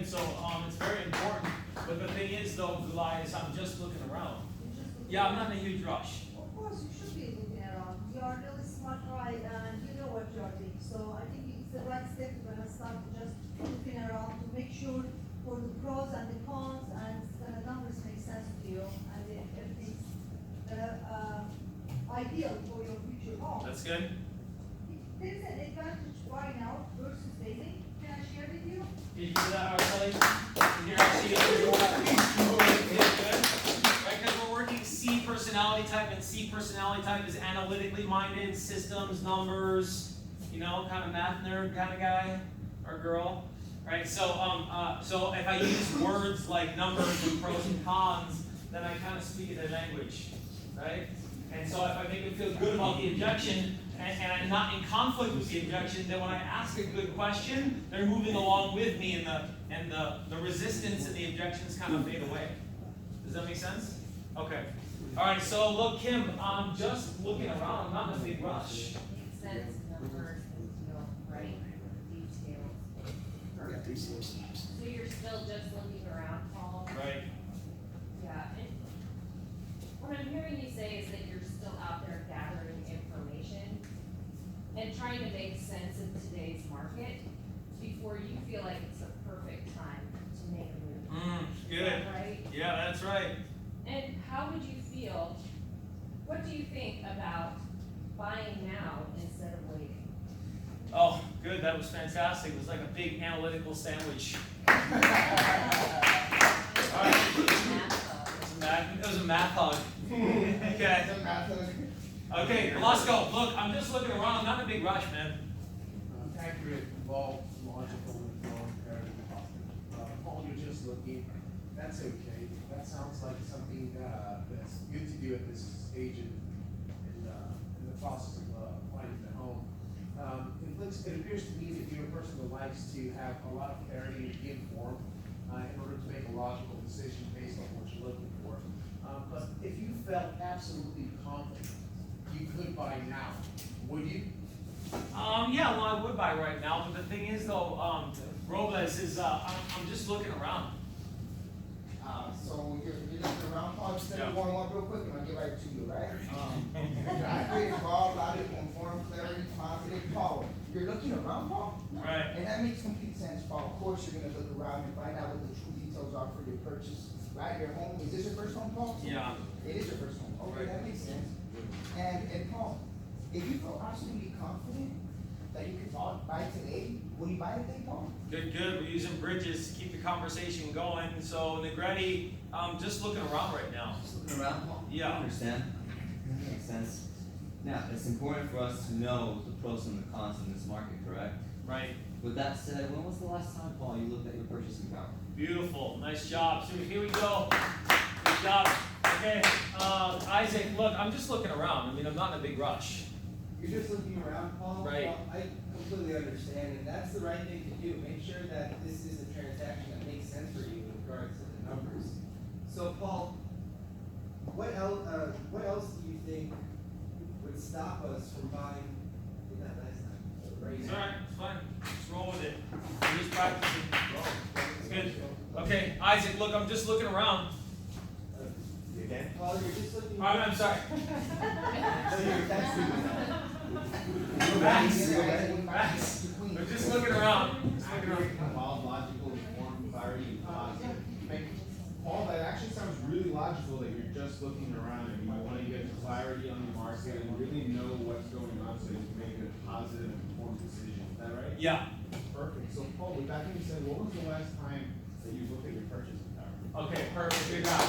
So it's very important. But the thing is, though, Gulai, is I'm just looking around. Yeah, I'm not in a huge rush. Of course, you should be looking around. You are really smart guy and you know what you are doing. So I think it's the right step to gonna start just looking around to make sure for the pros and the cons and the numbers make sense to you and everything's ideal for your future home. That's good. There is an advantage right now versus dating. Can I share with you? Did you do that, Araceli? Here, actually, good. Right, because we're working C personality type, and C personality type is analytically minded, systems, numbers, you know, kind of math nerd kind of guy or girl. Right, so if I use words like numbers and pros and cons, then I kind of speak their language, right? And so if I make them feel good about the objection, and I'm not in conflict with the objection, then when I ask a good question, they're moving along with me, and the resistance and the objections kind of fade away. Does that make sense? Okay. All right. So look, Kim, I'm just looking around. I'm not in a big rush. Makes sense. Numbers and feel right. Details. So you're still just looking around, Paul? Right. Yeah. And what I'm hearing you say is that you're still out there gathering information and trying to make sense of today's market before you feel like it's a perfect time to make a move. Good. Is that right? Yeah, that's right. And how would you feel, what do you think about buying now instead of waiting? Oh, good. That was fantastic. It was like a big analytical sandwich. All right. It was a math hug. Okay. Okay, Velasco, look, I'm just looking around. I'm not in a big rush, man. Accurate, involved, logical, informed, comparative. Paul, you're just looking. That's okay. That sounds like something that's good to do at this stage in the process of finding the home. It appears to me that you're a person that likes to have a lot of clarity and be informed in order to make a logical decision based on what you're looking for. But if you felt absolutely confident you could buy now, would you? Yeah, well, I would buy right now, but the thing is, though, Robles is, I'm just looking around. So you're looking around, Paul, just let me Yeah. warm up real quick and I'll get right to you, right? Accurate, involved, logical, informed, clarity, confident, Paul. You're looking around, Paul? Right. And that makes complete sense, Paul. Of course, you're gonna look around and find out what the true details are for your purchase, right? Your home, is this your first home, Paul? Yeah. It is your first home. Okay, Right. that makes sense. And Paul, if you feel absolutely confident that you could buy today, will you buy today, Paul? Good, good. We're using bridges to keep the conversation going. So, Negretti, I'm just looking around right now. Just looking around, Paul? Yeah. I understand. That makes sense. Now, it's important for us to know the pros and the cons in this market, correct? Right. With that said, when was the last time, Paul, you looked at your purchasing power? Beautiful. Nice job. So here we go. Good job. Okay. Isaac, look, I'm just looking around. I mean, I'm not in a big rush. You're just looking around, Paul. Right. Well, I completely understand, and that's the right thing to do. Make sure that this is a transaction that makes sense for you in regards to the numbers. So, Paul, what else do you think would stop us from buying? Did that last time? Right It's now? all right. It's fine. Just roll with it. We're just practicing. It's good. Okay, Isaac, look, I'm just looking around. Again? Paul, you're just looking. I'm sorry. So you're texting me. Max. I'm just looking around. Just looking around. Involved, logical, informed, clarity, and positive. Paul, that actually sounds really logical that you're just looking around and you want to get clarity on the market and really know what's going on so you can make a positive, informed decision. Is that right? Yeah. Perfect. So, Paul, with that being said, what was the last time that you looked at your purchasing power? Okay, perfect. Good job.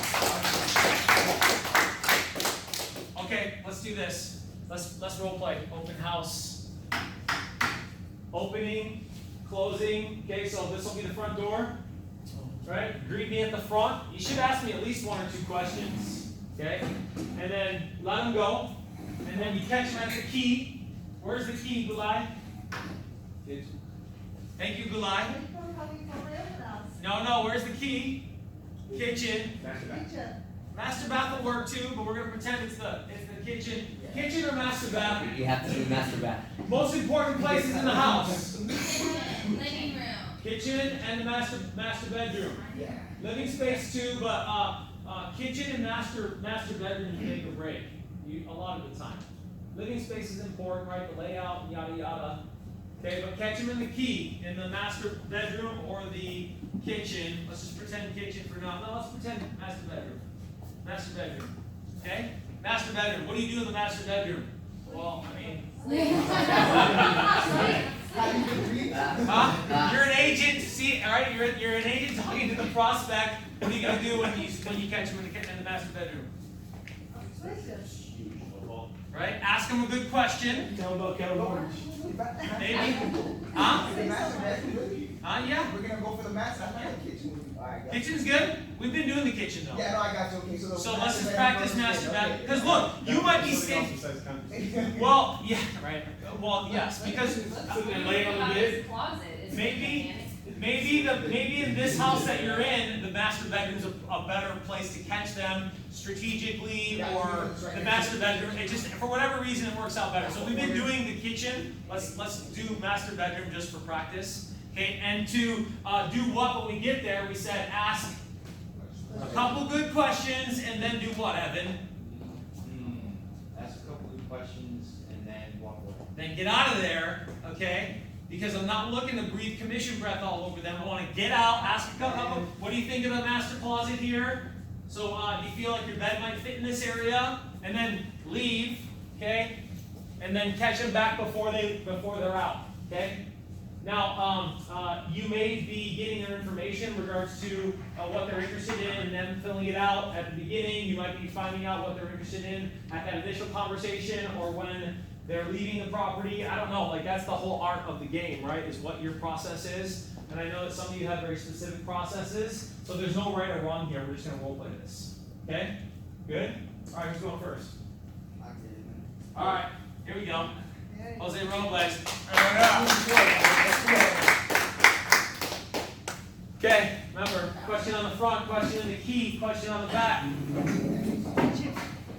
Okay, let's do this. Let's role play. Open house. Opening, closing. Okay, so this will be the front door. Right? Greet me at the front. You should ask me at least one or two questions. Okay? And then let them go. And then you catch them at the key. Where's the key, Gulai? Thank you, Gulai. No, where's the key? Kitchen. Master bath will work too, but we're gonna pretend it's the kitchen. Kitchen or master bath? You have to do master bath. Most important places in the house. Living room. kitchen and the master bedroom. Yeah. Living space too, but kitchen and master bedroom make or break. A lot of the time. Living space is important, right? The layout, yada yada. Okay, but catch them in the key in the master bedroom or the kitchen. Let's just pretend kitchen for now. No, let's pretend master bedroom. Master bedroom. Okay? Master bedroom. What do you do in the master bedroom? Well, I mean. Huh? You're an agent. See, all right. You're an agent talking to the prospect. What are you gonna do when you catch them in the master bedroom? Right? Ask them a good question. Tell them about California. Maybe. Huh? Yeah. We're gonna go for the master. I like the kitchen. Alright, got it. Kitchen's good. We've been doing the kitchen though. Yeah, no, I got you. Okay, so So let's just practice master bedroom. Because look, you might be scared. bedroom. Well, yeah, right. Well, yes, because And lay on the bed. Closet is Maybe in this house that you're in, the master bedroom's a better place to catch them strategically, or the master bedroom. It just, for whatever reason, it works out better. So we've been doing the kitchen. Let's do master bedroom just for practice. Okay, and to do what when we get there, we said ask a couple good questions and then do what, Evan? Ask a couple of questions and then walk away. Then get out of there, okay? Because I'm not looking to breathe commission breath all over them. I want to get out, ask a couple. What do you think of the master closet here? So do you feel like your bed might fit in this area? And then leave, okay? And then catch them back before they're out, okay? Now, you may be getting their information in regards to what they're interested in and them filling it out at the beginning. You might be finding out what they're interested in at that initial conversation or when they're leaving the property. I don't know, like that's the whole art of the game, right? Is what your process is. And I know that some of you have very specific processes, so there's no right or wrong here. We're just gonna role play this. Okay? Good? All right, who's going first? All right, here we go. Jose Robles. Okay, remember, question on the front, question in the key, question on the back.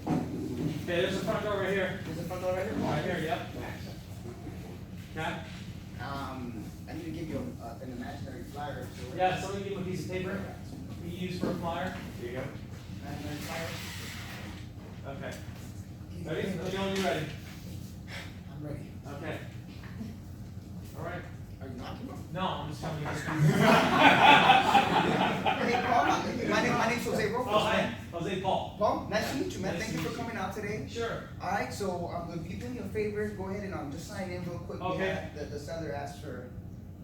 Okay, there's a front door right here. There's a front door right here? Right here, yep. Okay? I need to give you an imaginary flyer. So Yeah, somebody give him a piece of paper you use for a flyer. Here you go. Imaginary flyer. Okay. Ready? Let me know when you're ready. I'm ready. Okay. All right. Are you knocking? No, I'm just telling you. Hey, Paul, my name's Jose Robles. Oh, hi. Jose Paul. Paul, nice to meet you, man. Nice Thank to you for meet you. coming out today. Sure. Alright, so if you do me a favor, go ahead and just sign in real quick. Okay. The seller asked for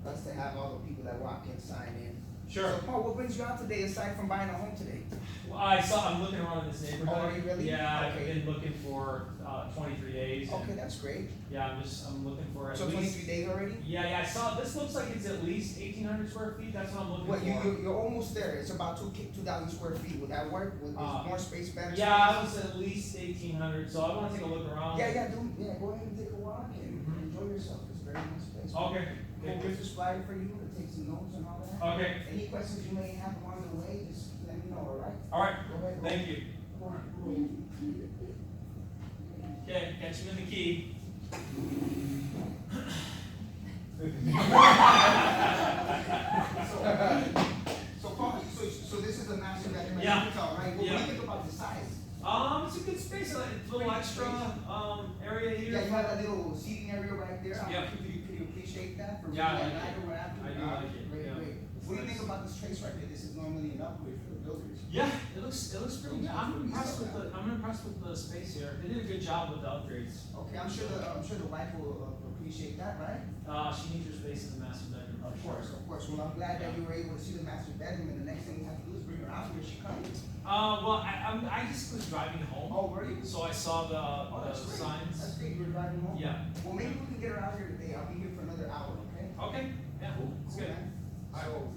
us to have all the people that walk in sign in. Sure. So Paul, what brings you out today aside from buying a home today? Well, I'm looking around in this neighborhood. Oh, are you really? Yeah, Okay. I've been looking for 23 days. and Okay, that's great. Yeah, I'm looking for at So least. 23 days already? Yeah, I saw, this looks like it's at least 1,800 square feet, that's what I'm looking Well, for. you're almost there. It's about 2,000 square feet. Would that work? Is more space better? Yeah, I was at least 1,800, so I wanna take a look around. Yeah, go ahead and take a walk and enjoy yourself. It's very nice place. Okay, We'll give this flyer for you to take some notes and all that. okay, Any questions you may have along the way, just let me know, all right? alright, Go ahead. thank you. Okay, catch him in the key. So Paul, so this is a master bedroom, Yeah. right? What do Yeah. you think about the size? It's a good space, a little extra, area here. Yeah, you have that little seating area right there. Yeah. Could you appreciate that for Yeah, I maybe like a night it. or what have you? I do like it, Great, yeah. great. It's What do you nice. think about this trace right here? This is normally an upgrade for the builders. Yeah, it looks pretty good. I'm impressed with the space here. They did a good job with the upgrades. Okay, I'm sure the wife will appreciate that, right? She needs her space in the master bedroom. Of course. Well, I'm glad that you were able to see the master bedroom, and the next thing we have to do is bring her out here. She comes. Well, I just was driving home, Oh, were you? so I saw the That's great. signs. That's great. You were driving home. Yeah. Well, maybe we can get her out here today. I'll be here for another hour. Okay. Okay. Yeah. It's good. Okay. So,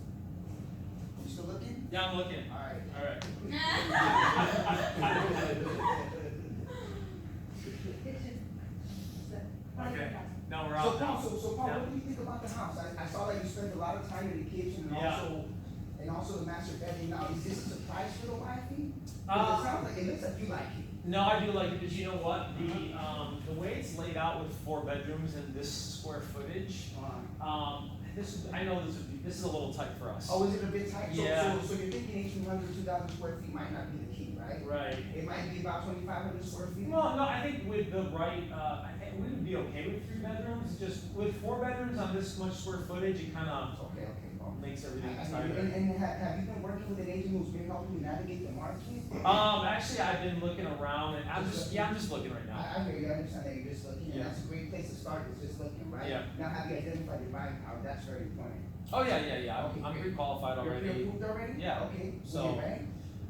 you still looking? Yeah, I'm looking. All right. All right. Okay. No, we're So out Paul, now. so Paul, Yeah. what do you think about the house? I saw that you spent a lot of time in the kitchen and Yeah. also the master bedroom. Now, is this a surprise for the wifey? Uh, It sounds like, it looks like you like it. No, I do like it, but you know what? The way it's laid out with 4 bedrooms and this square footage, I know this is a little tight for us. Oh, is it a bit tight? Yeah. So you're thinking 1,800, 2,000 square feet might not be the key, right? Right. It might be about 2,500 square feet? No, I think with the right, I think we would be okay with 3 bedrooms, just with 4 bedrooms on this much square footage, it kinda Okay, well. makes everything And tighter. have you been working with an agent who's been helping you navigate the market? Actually, I've been looking around, and I'm just looking right now. I hear you, I understand that you're just looking, and Yeah. that's a great place to start, is just looking, right? Yeah. Now, have you identified your buying power? That's very important. Oh, yeah, Okay, I'm great. pre-qualified You're already. approved already? Yeah. Okay, So- okay,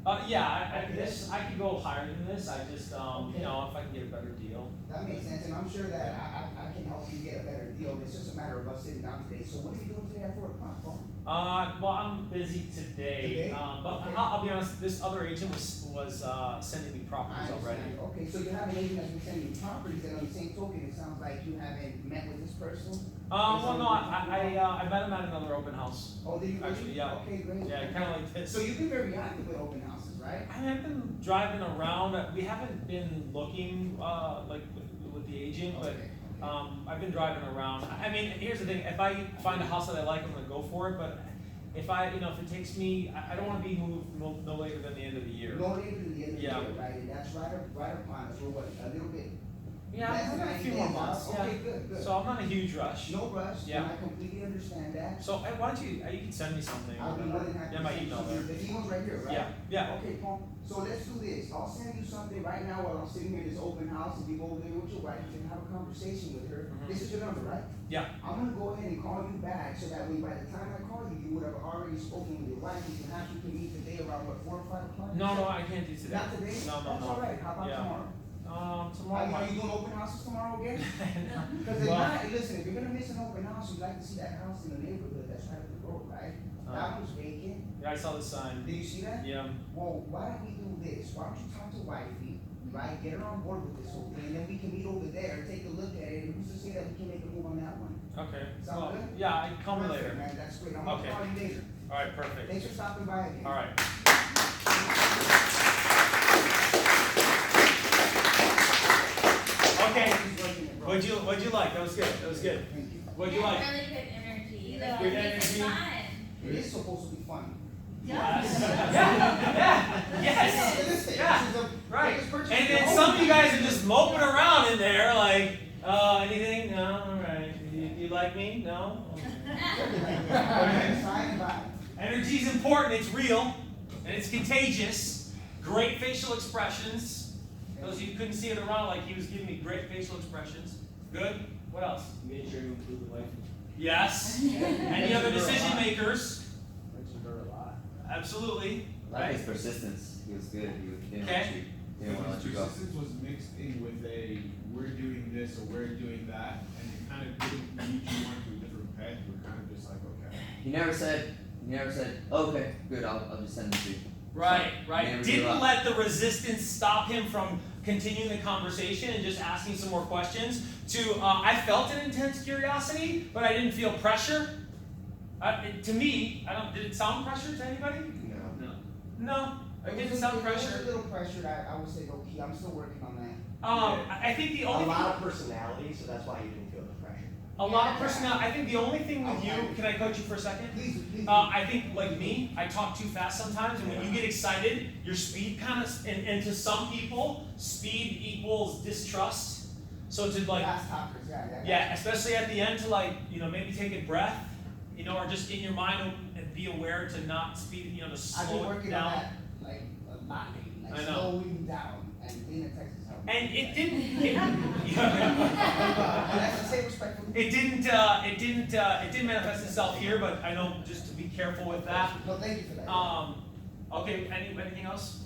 right? Yeah, Okay. I could go higher than this, I just, Okay. you know, if I can get a better deal. That makes sense, and I'm sure that I can help you get a better deal. It's just a matter of us sitting down today. So what are you doing today at 4 o'clock, Paul? Well, I'm busy today, Today? but Okay. I'll be honest, this other agent was sending me properties already. Okay, so you have an agent that's been sending you properties, and on the same token, it sounds like you haven't met with this person? Well, no, I met him at another open house. Oh, did you? really? Actually, yeah. Okay, great. Yeah, kinda like this. So you've been very active with open houses, right? I have been driving around, we haven't been looking, like with the agent, but, Okay. I've been driving around. I mean, here's the thing, if I find a house that I like, I'm gonna go for it, but if if it takes me, I don't wanna be moved no later than the end of the year. No later than the end of the Yeah. year, right? And that's right upon us. We're what, a little bit Yeah, less I've than got a 90 few more days out? months, yeah. Okay, good. So I'm not in a huge rush. No rush, Yeah. and I completely understand that. So, why don't you can send me something. I'll be more than happy. Yeah, my to email send you- there. The email's right here, right? Yeah, yeah. Okay, Paul, so let's do this. I'll send you something right now while I'm sitting here in this open house. If you go over there with your wife, you can have a conversation with her. Mhm. This is your number, right? Yeah. I'm gonna go ahead and call you back so that way by the time I call you, you would have already spoken with your wife. You can meet today around what, 4 or 5 o'clock? No, I can't do today. Not today? No. That's all right. How about Yeah. tomorrow? Tomorrow. Are you doing open houses tomorrow again? Because if Well- not, listen, if you're gonna miss an open house, you'd like to see that house in the neighborhood that's right up the road, right? That one's vacant. Yeah, I saw the sign. Did you see that? Yeah. Well, why don't we do this? Why don't you talk to wifey, right? Get her on board with this whole thing, and then we can meet over there, take a look at it, and who's to say that we can make a move on that one? Okay. Sound Well, good? yeah, call me Perfect, later. man, that's great. I'm gonna Okay. call you later. All right, perfect. Thanks for stopping by again. All right. Okay. What'd you like? That was good. Thank you. What'd you like? Really good energy. Yeah. Like, Good it makes it energy. fun. It is supposed to be fun. Yes. Yeah. Yes. Listen, Yeah. this is a Right. biggest purchase And of your then home. some of you guys are just moping around in there, like, anything? No. All right. You like me? No. Okay. Sign by. Energy's important. It's real, and it's contagious. Great facial expressions. Those of you who couldn't see it around, like he was giving me great facial expressions. Good. What else? Made sure you include the wife. Yes. Any other decision makers? Mentioned her a lot. Absolutely. I like Right. his persistence. He was good. He didn't Okay. let you. He didn't want to let you go. Persistence was mixed in with a, we're doing this or we're doing that, and it kind of didn't lead you on to a different path. You were kind of just like, okay. He never said, oh, okay, good, I'll just send it to you. Right. Never give Didn't up. let the resistance stop him from continuing the conversation and just asking some more questions. I felt an intense curiosity, but I didn't feel pressure. To me, did it sound pressure to anybody? No, it didn't sound It was pressure. a little pressured, I would say low key. I'm still working on that. I think the A only lot of personality, so that's why you didn't feel the pressure. a lot of personality. I think the only thing with you, Okay. can I coach you for a second? Please. I think like me, I talk too fast sometimes, and when you get excited, your speed kind of, and to some people, speed equals distrust. So to like, Fast talkers, yeah. yeah, especially at the end, to like, maybe take a breath, or just in your mind and be aware to not speed, to I've been slow it working on down. that, like, a lot lately, like I know. slowing down, and being in Texas helped. And it didn't. And that's to say respectfully. It didn't manifest itself here, but I know just to be careful with that. No, thank you for that. Okay, anything else?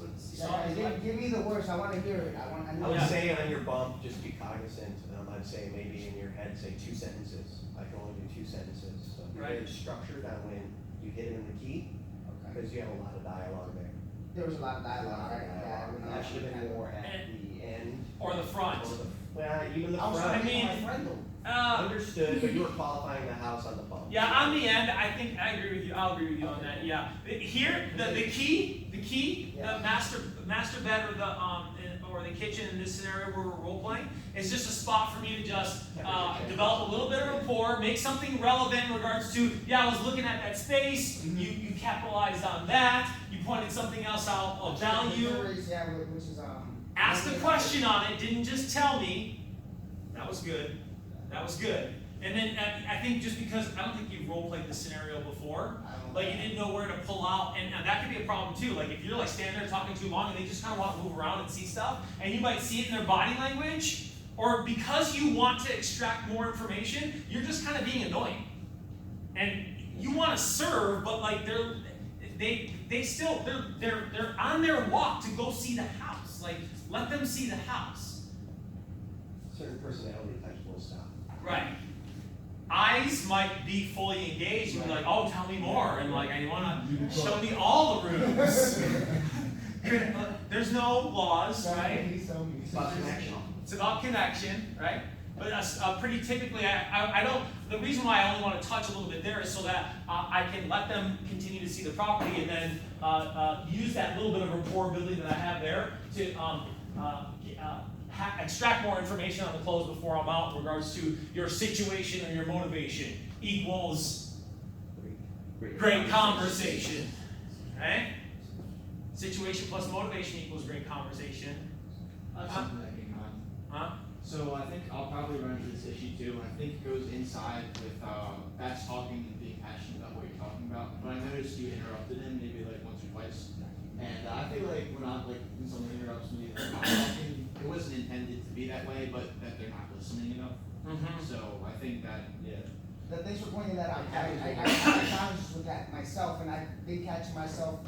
Give me the worst, I wanna hear it, I know. would Yeah. say on your bump, just be cognizant. I'd say maybe in your head, say 2 sentences. I can only do 2 sentences. So be very Right. structured on when you hit it in the key, Okay. because you have a lot of dialogue there. There was a lot of dialogue, right? That should have been more at the end. Or the front. Or well, even the I was front. trying to mean- make my friend though. Understood, but you were qualifying the house on the bump. Yeah, on the end, I think I agree with you. I'll agree with you on that. Yeah, here the key, the master bed or or the kitchen in this scenario where we're role playing, is just a spot for me to just develop a little bit of rapport, make something relevant in regards to, yeah, I was looking at that space, you capitalized on that, you pointed something else out of value, Yeah, which is, asked a question on it, didn't just tell me. That was good. That was good. And then I think just because I don't think you've role played this scenario before, like you didn't know where to pull out, and that could be a problem too. Like if you're like standing there talking too long and they just kind of want to move around and see stuff, and you might see it in their body language, or because you want to extract more information, you're just kind of being annoying. And you want to serve, but like they're on their walk to go see the house. Like let them see the house. Certain personality types will stop. Right. Eyes might be fully engaged and be like, oh, tell me more, and like, I want to show me all the rooms. There's no laws, right? It's about connection. It's about connection, right? But pretty typically, I don't, the reason why I only want to touch a little bit there is so that I can let them continue to see the property and then use that little bit of rapport building that I have there to extract more information on the close before I'm out in regards to your situation or your motivation equals great conversation, right? Situation plus motivation equals great conversation. Something that came on. Huh? So I think I'll probably run into this issue too, and I think it goes inside with fast talking and being passionate about what you're talking about. But I noticed you interrupted him maybe like once or twice, and I feel like when someone interrupts me, like, I'm talking, it wasn't intended to be that way, but that they're not listening enough. So I think that, yeah. Thanks for pointing that out. I had challenges with that myself, and I did catch myself.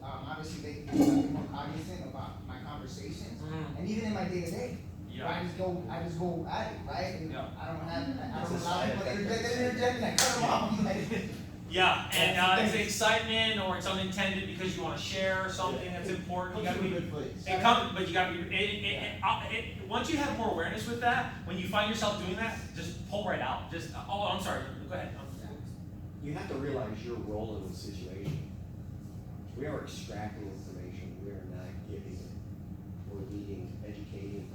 Obviously, they be more cognizant about my conversations, and even in my day to day. I just go at it, right? And I don't allow people to interject and I cut them off. Yeah, and it's excitement or it's unintended because you want to share something that's important. You got to be good place. But you got to be. Once you have more awareness with that, when you find yourself doing that, just pull right out. I'm sorry. Go ahead. You have to realize your role in the situation. We are extracting information. We are not giving it. We're leading, educating.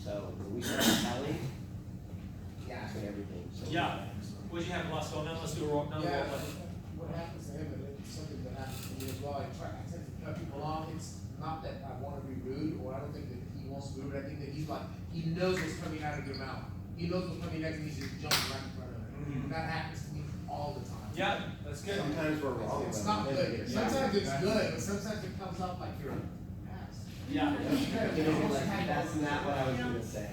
So when we start telling, that's when everything. So Yeah. Would you have lost going on? Let's do a roll. Yeah. What happens to him, and it's something that happens to me as well. I tend to cut people off. It's not that I want to be rude, or I don't think that he wants to be rude. I think that he knows what's coming out of your mouth. He knows what's coming next, and he's just jumping right in front of it. And that happens to me all the time. Yeah, that's good. sometimes we're wrong. It's not good. Sometimes it's good, but sometimes it comes off like you're an ass. Yeah. You know, like, that's not what I was gonna say.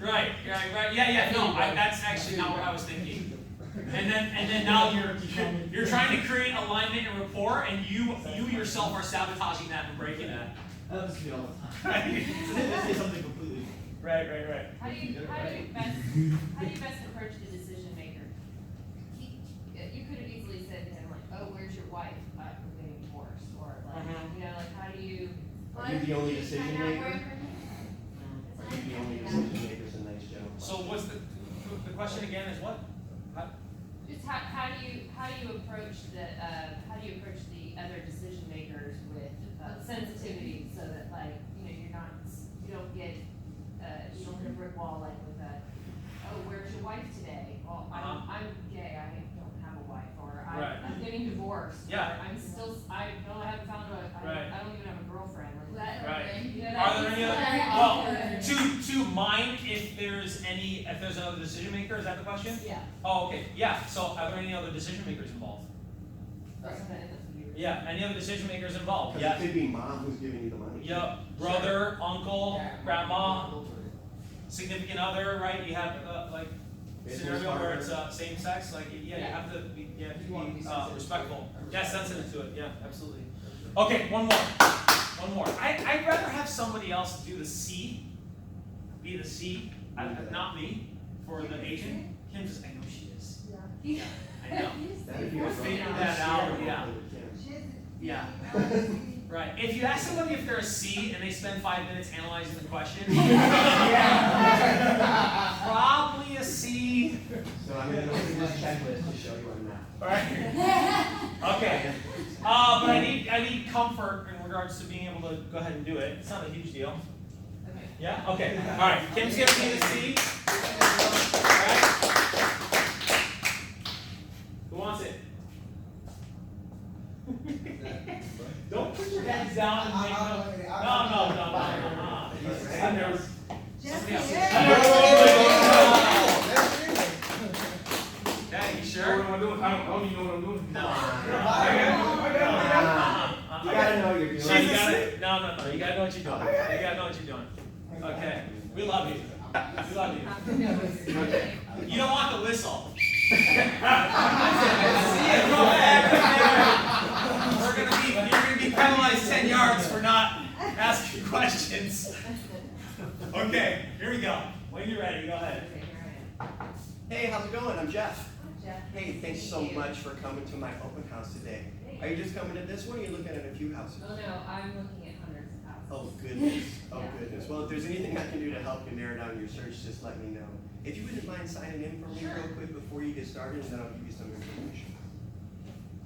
Right. Yeah. No, that's actually not what I was thinking. And then now you're trying to create alignment and rapport, and you yourself are sabotaging that and breaking that. That happens to me all the time. So they say something completely. Right. How do you best approach the decision maker? You could have easily said to him like, "Oh, where's your wife? We're getting divorced," or like, like how do you? Are you the only decision maker? Are you the only decision maker? It's a nice joke. So what's the question again? Is what? Just how do you approach the other decision makers with sensitivity so that like you don't get you don't hit a brick wall like with oh, where's your wife today? Well, I'm gay, I don't have a wife, or I'm getting divorced. Yeah. Or I haven't found I don't even have a girlfriend. Like, Right. Are there any other? Well, to mind if there's another decision maker. Is that the question? Yeah. Oh, okay. Yeah. So, are there any other decision makers involved? Yeah. Any other decision makers involved? Because it could be mom who's giving you the money. Yep. Brother, uncle, grandma, significant other. Right. You have like scenario where it's same sex. Like you have to be respectful. Yeah, sensitive to it. Yeah, absolutely. Okay, one more. I'd rather have somebody else do the C, be the C, not me, for the agent. Kim just, I know she is. Yeah. I know. We'll figure that out, yeah. Right. If you ask somebody if they're a C and they spend 5 minutes analyzing the question, probably a C. So I'm going to go through this checklist to show you I'm not. All right. Okay. But I need comfort in regards to being able to go ahead and do it. It's not a huge deal. Okay. Yeah? Okay. All right. Kim's gonna need a seat. All right. Who wants it? Don't put your heads down and make no. And there's somebody else. Okay, you sure? What am I doing? I don't even know what I'm doing. No. You gotta know you're doing No, you gotta know what you're doing. You gotta know what you're doing. Okay. We love you. We love you. You don't want the whistle. You're gonna be penalized 10 yards for not asking questions. Okay, here we go. When you're ready, go ahead. Okay, here I am. Hey, how's it going? I'm Jeff. Jeff. Hey, thanks so Thank you. much for coming to my open house today. Are you just coming to this one or are you looking at a few houses? Oh no, I'm looking at hundreds of houses. Oh goodness, oh Yeah. goodness. Well, if there's anything I can do to help you narrow down your search, just let me know. If you wouldn't mind signing in for me Sure. real quick before you get started, and then I'll give you some information.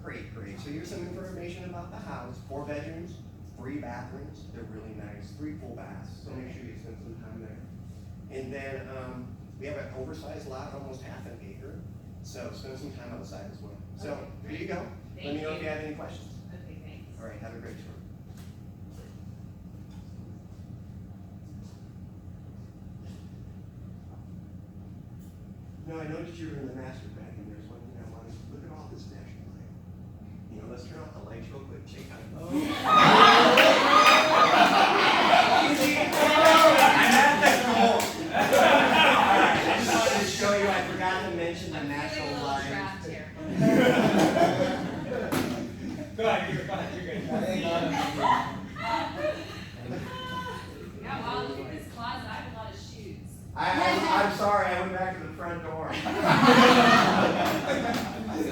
Great, great. So here's some information about the house. 4 bedrooms, 3 bathrooms. They're really nice. 3 full baths, so make sure you spend some time there. And then we have an oversized lot, almost half an acre. So spend some time outside as well. So Okay, here you go. Let me know if you have any questions. Okay, thanks. All right, have a great tour. No, I noticed you were in the master bedroom. There's one thing I wanted. Look at all this natural light. You know, let's turn off the lights real quick. Check out. I just wanted to show you. I forgot to mention the I'm feeling natural a little light. trapped here. Go ahead, you're good. Yeah, wow, look at this closet. I have a lot of shoes. I'm sorry. I went back to the front door. They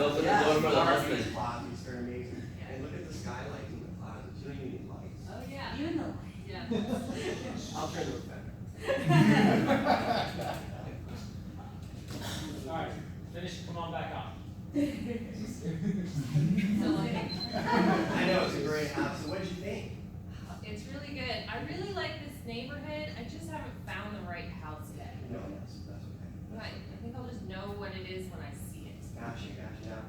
open the door for the husband. These closets are amazing. And look at the skylight in the closets. You don't even need lights. Oh, yeah. You know. Yeah. I'll turn those back. All right, finish. Come on back up. So like, I know it's a great house. So what did you think? it's really good. I really like this neighborhood. I just haven't found the right house yet. No, that's okay. But I think I'll just know what it is when I see it. Gotcha. Now,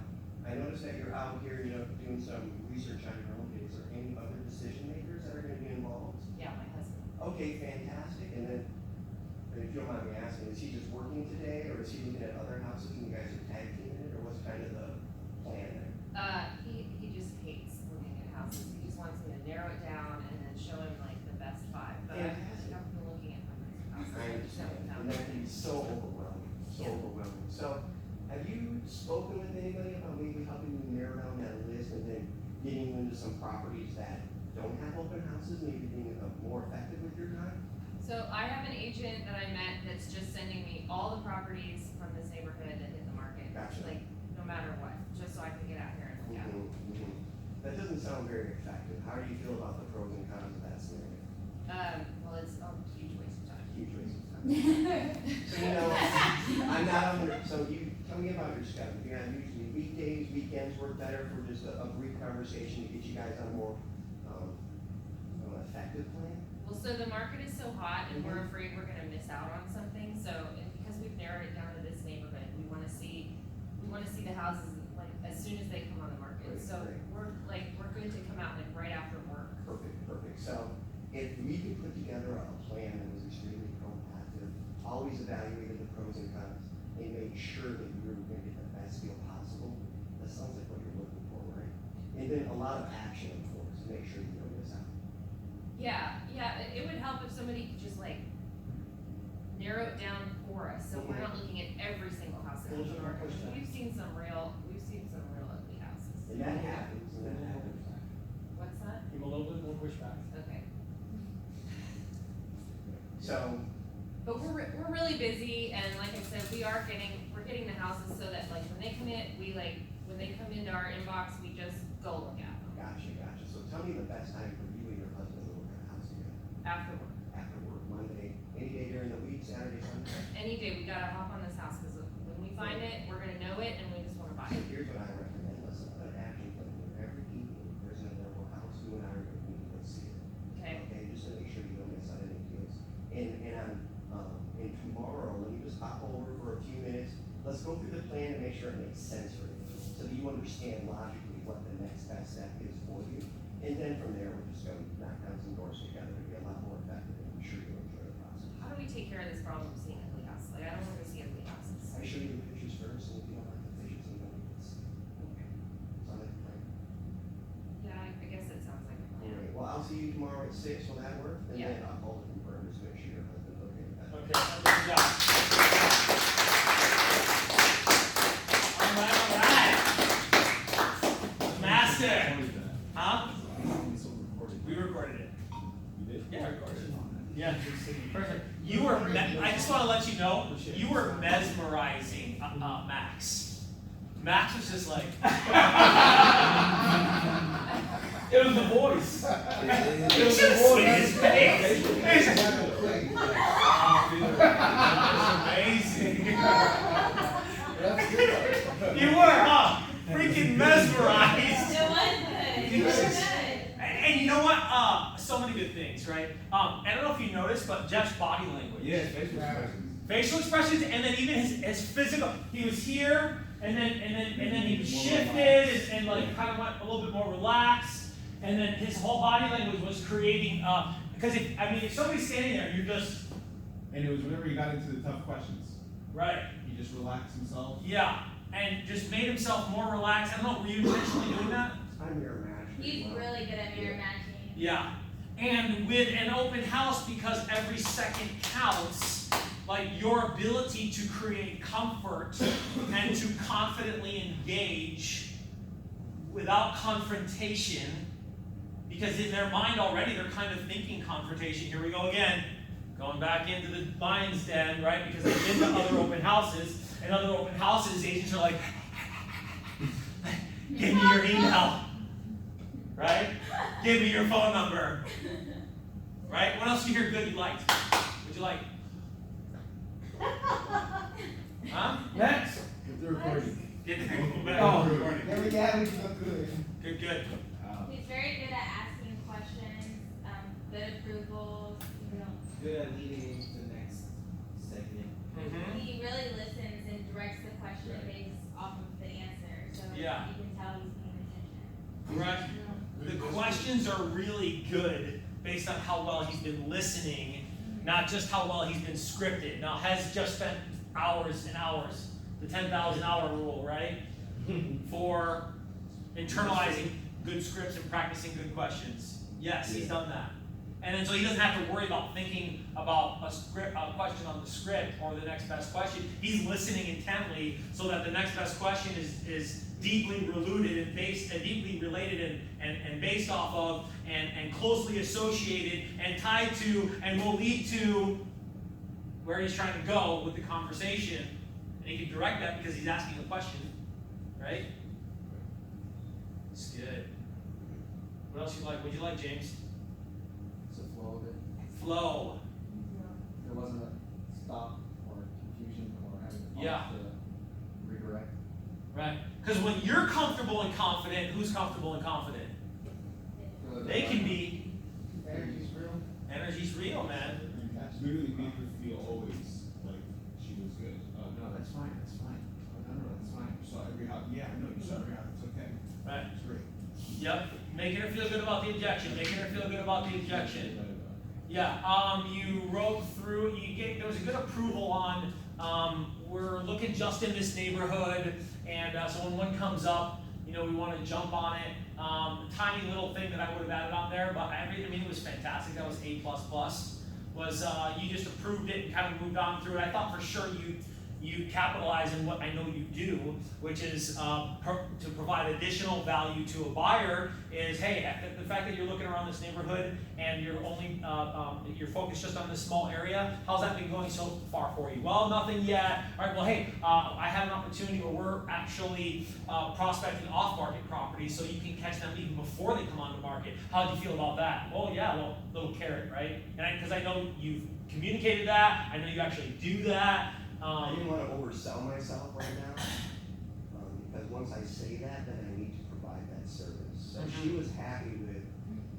I noticed that you're out here, doing some research on your own. Is there any other decision makers that are going to be involved? Yeah, my husband. Okay, fantastic. And then, if you don't mind me asking, is he just working today, or is he looking at other houses and you guys are tag teaming it, or what's kind of the plan there? He just hates looking at houses. He just wants me to narrow it down and then show him like the best 5. But Fantastic. I've been looking at hundreds of houses. I understand. Just haven't And that found can be so overwhelming, Yeah. So, have you spoken with anybody about maybe helping you narrow down that list and then getting into some properties that don't have open houses, maybe being more effective with your time? So I have an agent that I met that's just sending me all the properties from this neighborhood that hit the market. Gotcha. Like, no matter what, just so I can get out here and look at them. That doesn't sound very effective. How do you feel about the pros and cons of that scenario? Well, it's a huge waste of time. Huge waste of time. So, I'm not so you tell me about your schedule. You have usually weekdays, weekends work better for just a brief conversation to get you guys on a more effective plan? Well, so the market is so hot and we're afraid we're gonna miss out on something, so, and because we've narrowed it down to this neighborhood, we wanna see the houses like as soon as they come on the market. Great, So great. we're good to come out like right after work. Perfect. So if we could put together a plan that was extremely proactive, always evaluated the pros and cons, and made sure that you were gonna get the best deal possible, that sounds like what you're looking for, right? And then a lot of action, of course, to make sure you don't miss out. Yeah, it would help if somebody could just like narrow it down for us, so we're not looking at every single house in the market. We've seen some real ugly houses. And that happens. What's that? Give him a little bit more pushback. Okay. So, But we're really busy, and like I said, we're getting the houses so that like when they come in, when they come into our inbox, we just go look at them gotcha. So tell me the best time for you and your husband to look at a house together. after work. After work, Monday, any day during the week, Saturday, Sunday? Any day, we gotta hop on this house, because when we find it, we're gonna know it, and we just wanna buy it. Here's what I recommend, listen, put an action plan here every evening, understand logically what the next best step is for you. And then from there, we're just going to knock down some doors together to be a lot more effective, and I'm sure you'll enjoy the process. How do we take care of this problem of seeing ugly houses? Like, I don't wanna see ugly houses. I show you the pictures first, and if you don't like the pictures, then you don't need this. Sound like a plan? Yeah, I guess it sounds like a plan. Alright, well, I'll see you tomorrow at 6, will that work? And Yeah. then I'll call the confirm just to make sure your husband's okay with that. Okay, good job. All right. Master. Huh? We recorded it. You did? Yeah, I recorded it. Yeah, perfect. You were, I just want to let you know, you were mesmerizing Max. Max was just like, it was the voice. It was the voice. His face. Amazing. You were, huh? Freaking mesmerized. It was good. It was good. And you know what? So many good things, right? I don't know if you noticed, but Jeff's body language. Yeah, facial expressions. Facial expressions, and then even his physical. He was here, and then he was shifted, and like kind of went a little bit more relaxed, and then his whole body language was creating. Because if somebody's standing there, you're just And it was whenever he got into the tough questions. right. He just relaxed himself. Yeah, and just made himself more relaxed. I don't know, were you intentionally doing that? I'm your match. He's really good at mirror matching. Yeah, and with an open house, because every second counts, like your ability to create comfort and to confidently engage without confrontation, because in their mind already they're kind of thinking confrontation. Here we go again, going back into the lion's den, right? Because they've been to other open houses, and other open houses, agents are like, give me your email. Right? Give me your phone number. Right? What else did you hear good you liked? What'd you like? Huh? Next. Get the recording. Get the Oh, recording. There we go, we look good. Good, good. He's very good at asking questions, good approvals, you know. Good at leading into the next segment. Mm-hmm. He really listens and directs the question based off of the answer, so Yeah. you can tell he's paying attention. Right. The questions are really good based on how well he's been listening, not just how well he's been scripted. Now, has just spent hours and hours, the 10,000 hour rule, right? For internalizing good scripts and practicing good questions. Yes, he's done that. And then so he doesn't have to worry about thinking about a question on the script or the next best question. He's listening intently so that the next best question is deeply rooted and based and deeply related and based off of and closely associated and tied to and will lead to where he's trying to go with the conversation. And he can direct that because he's asking a question, right? It's good. What else you like? What'd you like, James? It's a flow of it. Flow. There wasn't a stop or confusion or having to Yeah. pause to redirect. Right. Because when you're comfortable and confident, who's comfortable and confident? They can be. Energy's real. Energy's real, man. Literally made her feel always like she was good. Oh, no, that's fine, that's fine. Oh, no, that's fine. You saw every house. Yeah, I know, you saw every house. It's okay. Right. It's great. Yep. Making her feel good about the objection. Making her feel good about the objection. Yeah. You wrote through. There was a good approval on. We're looking just in this neighborhood, and so when one comes up, we want to jump on it. Tiny little thing that I would have added on there, but it was fantastic. That was A++. Was you just approved it and kind of moved on through it. I thought for sure you capitalize in what I know you do, which is to provide additional value to a buyer. Is hey, the fact that you're looking around this neighborhood and you're only you're focused just on this small area. How's that been going so far for you? Well, nothing yet. All right. Well, hey, I have an opportunity where we're actually prospecting off-market properties, so you can catch them even before they come on the market. How do you feel about that? Oh yeah, well, little carrot, right? And because I know you've communicated that, I know you actually do that. I didn't want to oversell myself right now, because once I say that, then I need to provide that service. So she was happy with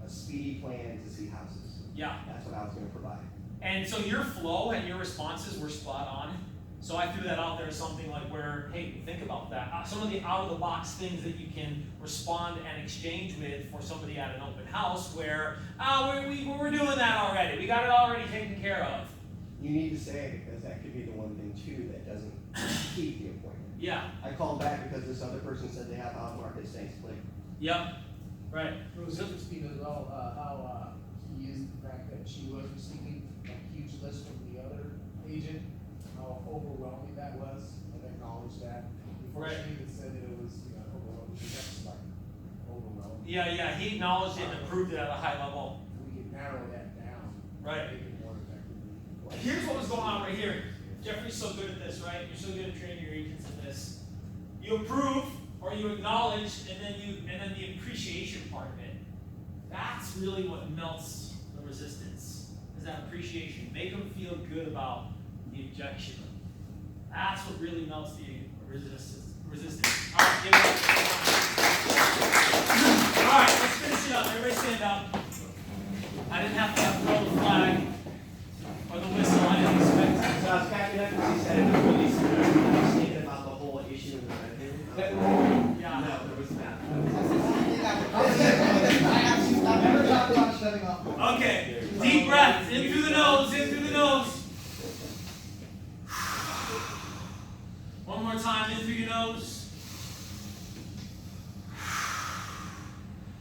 a speedy plan to see houses. Yeah. That's what I was going to provide. And so your flow and your responses were spot on. So I threw that out there as something like where, hey, think about that. Some of the out-of-the-box things that you can respond and exchange with for somebody at an open house where, we're doing that already. We got it already taken care of. You need to say it because that could be the one thing too that doesn't keep the appointment. Yeah. I called back because this other person said they have out-of-market stays split. Yep. Right. It was interesting as well, how, he used the fact that she was receiving a huge list from the other agent, how overwhelming that was, and acknowledged that. Before Right. she even said that it was, overwhelming, that's like overwhelming. Yeah, he acknowledged it and approved it at a high level. We can narrow that down. Right. Make it more effective. Here's what was going on right here. Jeffrey's so good at this, right? You're so good at training your agents at this. You approve or you acknowledge, and then the appreciation part of it. That's really what melts the resistance. Is that appreciation? Make them feel good about the objection. That's what really melts the resistance. All right, give it up. All right, let's finish it up. Everybody stand up. I didn't have to throw the flag or the whistle. I didn't expect. So I was cracking up because he said it was really smooth. I was thinking about the whole issue in the revenue. Yeah. No, there was not. I've never talked about shutting off. Okay, deep breath, in through the nose, in through the nose. One more time, in through your nose.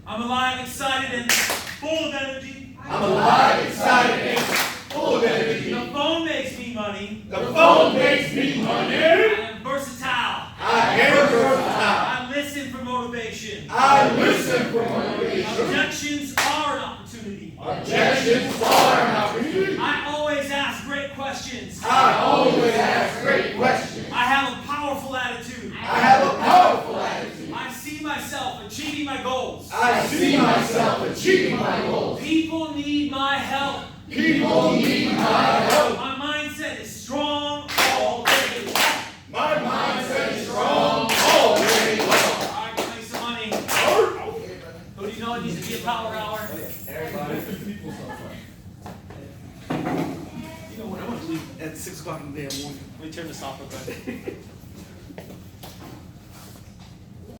I'm alive, excited, and full of energy. I'm alive, excited, and full of energy. The phone makes me money. The phone makes me money. I am versatile. I am versatile. I listen for motivation. I listen for motivation. Objections are an opportunity. Objections are an opportunity. I always ask great questions. I always ask great questions. I have a powerful attitude. I have a powerful attitude. I see myself achieving my goals. I see myself achieving my goals. People need my help. People need my help. My mindset is strong all day long. My mindset is strong all day long. All right, give me some money. Who do you know needs to be a power hour? Everybody. You know what, I want to leave at 6 o'clock in the damn morning. Let me turn this off real quick.